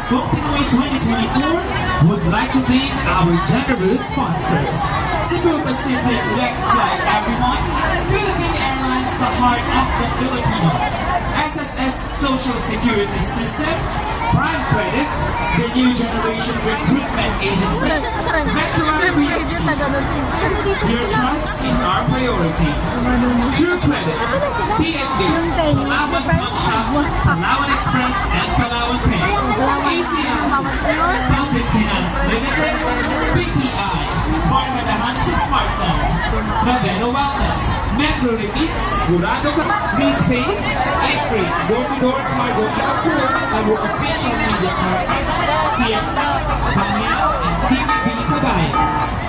Expo Pinoy 2024 would like to thank our generous sponsors. Cebu Pacific, let's fly everyone. Philippine Airlines, the heart of the Filipino. SSS Social Security System. Prime Credit, the new generation recruitment agency. Veteran Realty. Your trust is our priority. True Credit, PNB, Palawan Pawn Shop, Palawan Express, and Palawan Pay. ACLC, Public Finance Limited, BPI, Barkada Hansi Smartphone, Naveno Wellness, Metro Repeats, Curado B-Space, April, Door-to-Door Cargo, and of course, our official media partners, TFC, Pangyaw, and TVB Kabayan.